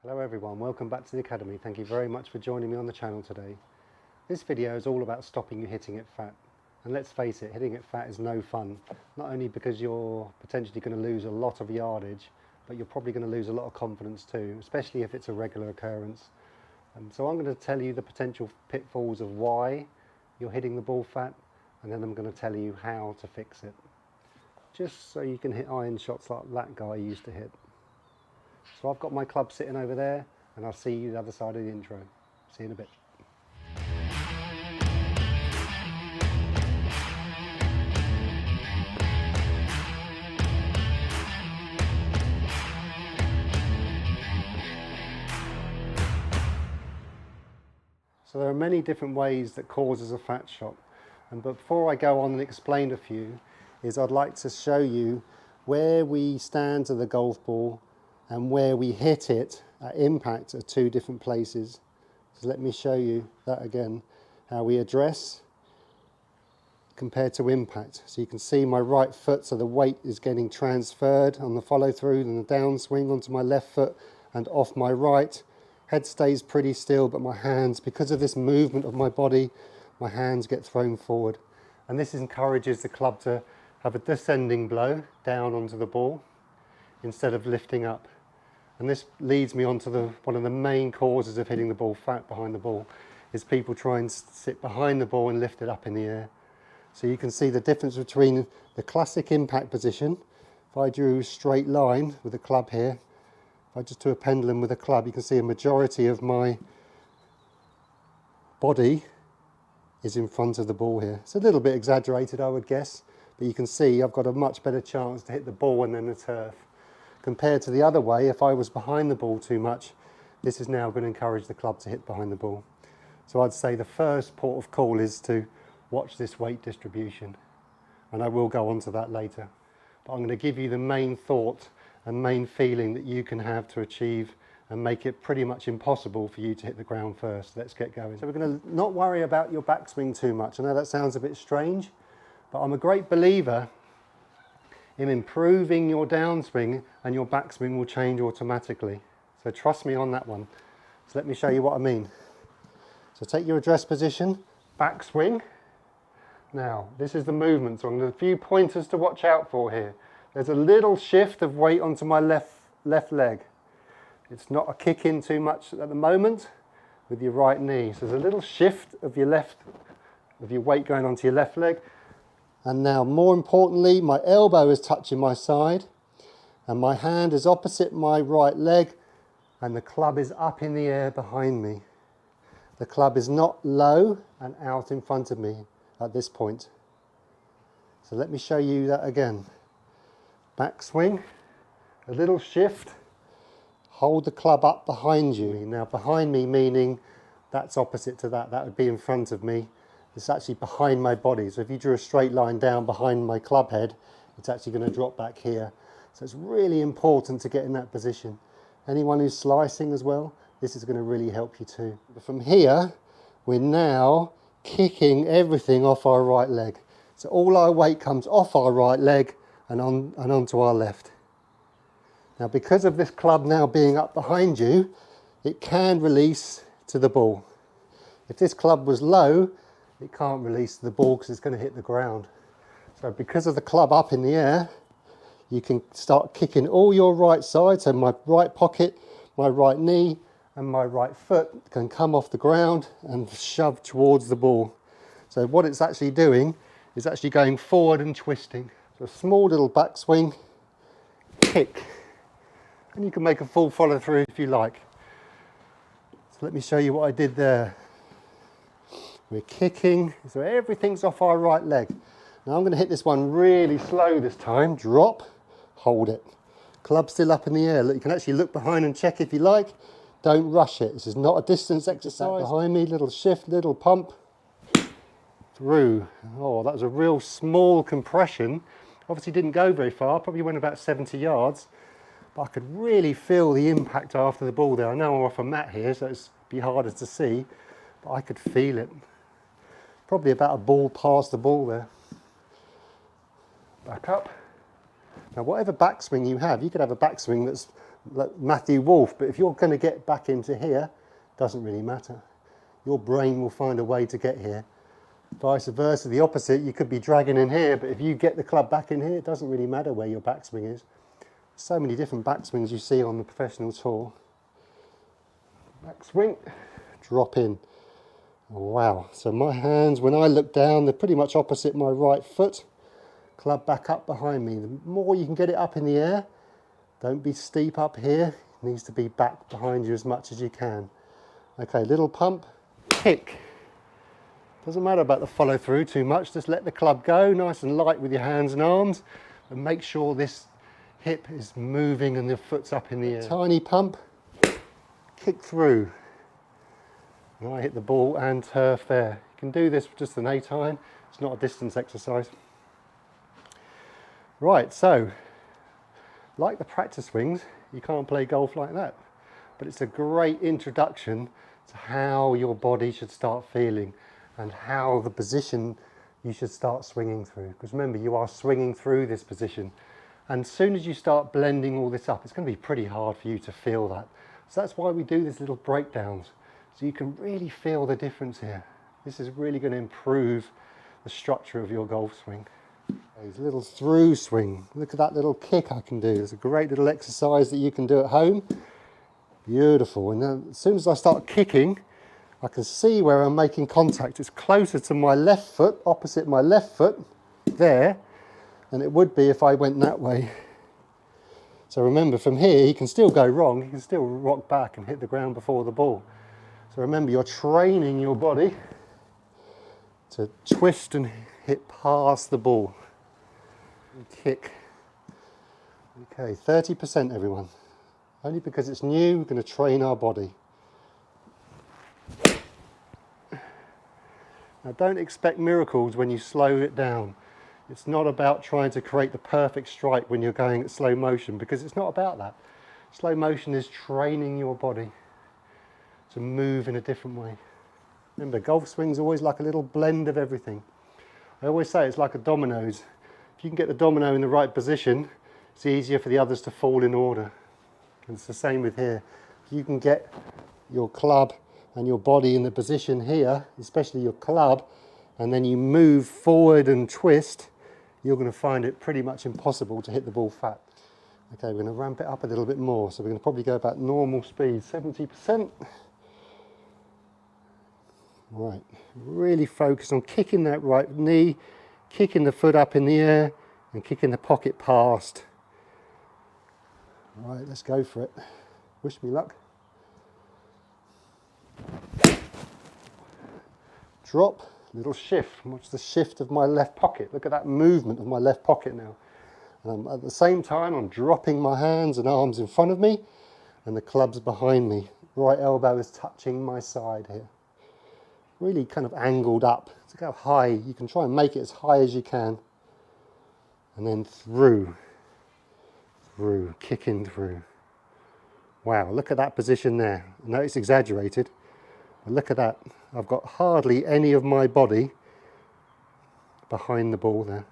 Hello everyone, welcome back to the Academy. Thank you very much for joining me on the channel today. This video is all about stopping you hitting it fat. And let's face it, hitting it fat is no fun. Not only because you're potentially going to lose a lot of yardage, but you're probably going to lose a lot of confidence too, especially if it's a regular occurrence. So I'm going to tell you the potential pitfalls of why you're hitting the ball fat, and then I'm going to tell you how to fix it. Just so you can hit iron shots like that guy used to hit. So I've got my club sitting over there, and I'll see you the other side of the intro. See you in a bit. So there are many different ways that causes a fat shot. And before I go on and explain a few, I'd like to show you where we stand to the golf ball and where we hit it at impact are two different places. So let me show you that again, how we address compared to impact. So you can see my right foot, so the weight is getting transferred on the follow through and the downswing onto my left foot and off my right. Head stays pretty still, but my hands, because of this movement of my body, my hands get thrown forward. And this encourages the club to have a descending blow down onto the ball instead of lifting up. And this leads me on to one of the main causes of hitting the ball fat behind the ball, is people try and sit behind the ball and lift it up in the air. So you can see the difference between the classic impact position. If I drew a straight line with the club here, if I just do a pendulum with a club, you can see a majority of my body is in front of the ball here. It's a little bit exaggerated, I would guess, but you can see I've got a much better chance to hit the ball and then the turf. Compared to the other way, if I was behind the ball too much, this is now going to encourage the club to hit behind the ball. So I'd say the first port of call is to watch this weight distribution, and I will go on to that later. But I'm going to give you the main thought and main feeling that you can have to achieve and make it pretty much impossible for you to hit the ground first. Let's get going. So we're going to not worry about your backswing too much. I know that sounds a bit strange, but I'm a great believer in improving your downswing, and your backswing will change automatically. So trust me on that one. So let me show you what I mean. So take your address position, backswing. Now, this is the movement, so I'm going to a few pointers to watch out for here. There's a little shift of weight onto my left leg. It's not a kick in too much at the moment with your right knee. So there's a little shift of your weight going onto your left leg. And now, more importantly, my elbow is touching my side and my hand is opposite my right leg and the club is up in the air behind me. The club is not low and out in front of me at this point. So let me show you that again. Backswing, a little shift, hold the club up behind you. Now behind me meaning that's opposite to that, that would be in front of me. It's actually behind my body. So if you drew a straight line down behind my club head, it's actually going to drop back here. So it's really important to get in that position. Anyone who's slicing as well, this is going to really help you too. But from here, we're now kicking everything off our right leg. So all our weight comes off our right leg and onto our left. Now because of this club now being up behind you, it can release to the ball. If this club was low, it can't release to the ball because it's going to hit the ground. So because of the club up in the air, you can start kicking all your right side. So my right pocket, my right knee and my right foot can come off the ground and shove towards the ball. So what it's actually doing is actually going forward and twisting. So a small little backswing, kick. And you can make a full follow through if you like. So let me show you what I did there. We're kicking, so everything's off our right leg. Now I'm going to hit this one really slow this time. Drop, hold it. Club still up in the air. Look, you can actually look behind and check if you like. Don't rush it. This is not a distance exercise. Behind me, little shift, little pump. Through. Oh, that was a real small compression. Obviously didn't go very far, probably went about 70 yards. But I could really feel the impact after the ball there. I know I'm off a mat here, so it's be harder to see, but I could feel it. Probably about a ball past the ball there. Back up. Now whatever backswing you have, you could have a backswing that's like Matthew Wolf, but if you're going to get back into here, doesn't really matter. Your brain will find a way to get here. Vice versa, the opposite, you could be dragging in here, but if you get the club back in here, it doesn't really matter where your backswing is. So many different backswings you see on the professional tour. Backswing, drop in. Wow, so my hands, when I look down, they're pretty much opposite my right foot. Club back up behind me. The more you can get it up in the air, don't be steep up here, it needs to be back behind you as much as you can. Okay, little pump, kick. Doesn't matter about the follow through too much, just let the club go, nice and light with your hands and arms, and make sure this hip is moving and the foot's up in the air. Tiny pump, kick through. And I hit the ball and turf there. You can do this just an A time, it's not a distance exercise. Right, so, like the practice swings, you can't play golf like that, but it's a great introduction to how your body should start feeling and how the position you should start swinging through. Because remember, you are swinging through this position. And as soon as you start blending all this up, it's going to be pretty hard for you to feel that. So that's why we do these little breakdowns. So you can really feel the difference here. This is really going to improve the structure of your golf swing. There's a little through swing. Look at that little kick I can do. It's a great little exercise that you can do at home. Beautiful. And then as soon as I start kicking, I can see where I'm making contact. It's closer to my left foot, opposite my left foot, there, than it would be if I went that way. So remember, from here, he can still go wrong. He can still rock back and hit the ground before the ball. So remember, you're training your body to twist and hit past the ball. And kick. Okay, 30% everyone. Only because it's new, we're going to train our body. Now don't expect miracles when you slow it down. It's not about trying to create the perfect strike when you're going at slow motion, because it's not about that. Slow motion is training your body to move in a different way. Remember, golf swing's always like a little blend of everything. I always say it's like a dominoes. If you can get the domino in the right position, it's easier for the others to fall in order. And it's the same with here. If you can get your club and your body in the position here, especially your club, and then you move forward and twist, you're going to find it pretty much impossible to hit the ball fat. Okay, we're going to ramp it up a little bit more, so we're going to probably go about normal speed, 70%. Right, really focus on kicking that right knee, kicking the foot up in the air, and kicking the pocket past. Right, let's go for it. Wish me luck. Drop, little shift. Watch the shift of my left pocket. Look at that movement of my left pocket now. At the same time, I'm dropping my hands and arms in front of me, and the club's behind me. Right elbow is touching my side here. Really kind of angled up. Look how high. You can try and make it as high as you can. And then through, kicking through. Wow, look at that position there. I know it's exaggerated, but look at that. I've got hardly any of my body behind the ball there.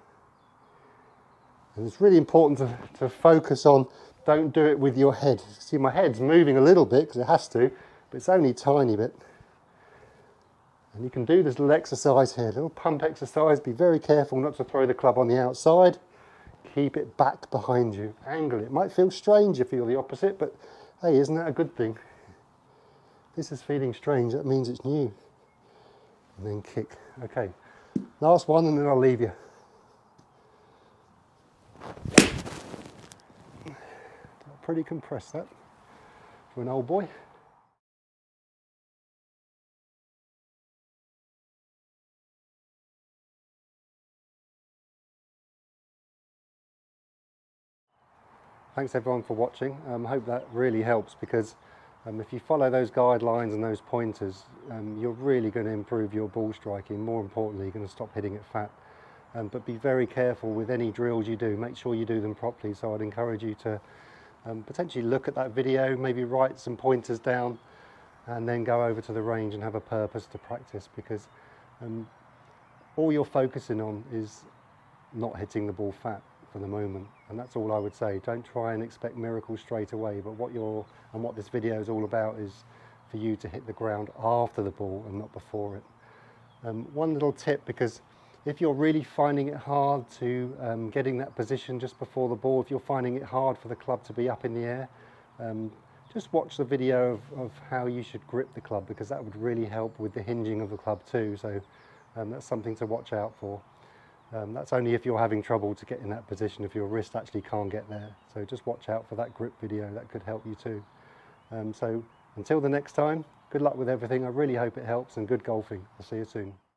And it's really important to focus on, don't do it with your head. See, my head's moving a little bit because it has to, but it's only a tiny bit. And you can do this little exercise here, little pump exercise. Be very careful not to throw the club on the outside. Keep it back behind you. Angle it. It might feel strange if you feel the opposite, but hey, isn't that a good thing? If this is feeling strange, that means it's new. And then kick. Okay, last one and then I'll leave you. Pretty compressed that for an old boy. Thanks everyone for watching. I hope that really helps, because if you follow those guidelines and those pointers, you're really going to improve your ball striking. More importantly, you're going to stop hitting it fat. But be very careful with any drills you do. Make sure you do them properly. So I'd encourage you to potentially look at that video, maybe write some pointers down, and then go over to the range and have a purpose to practice, because all you're focusing on is not hitting the ball fat for the moment. And that's all I would say. Don't try and expect miracles straight away, but what this video is all about is for you to hit the ground after the ball and not before it. One little tip, because if you're really finding it hard to getting that position just before the ball, if you're finding it hard for the club to be up in the air, just watch the video of how you should grip the club, because that would really help with the hinging of the club too. So that's something to watch out for. That's only if you're having trouble to get in that position, if your wrist actually can't get there. So just watch out for that grip video, that could help you too. So until the next time, good luck with everything. I really hope it helps, and good golfing. I'll see you soon.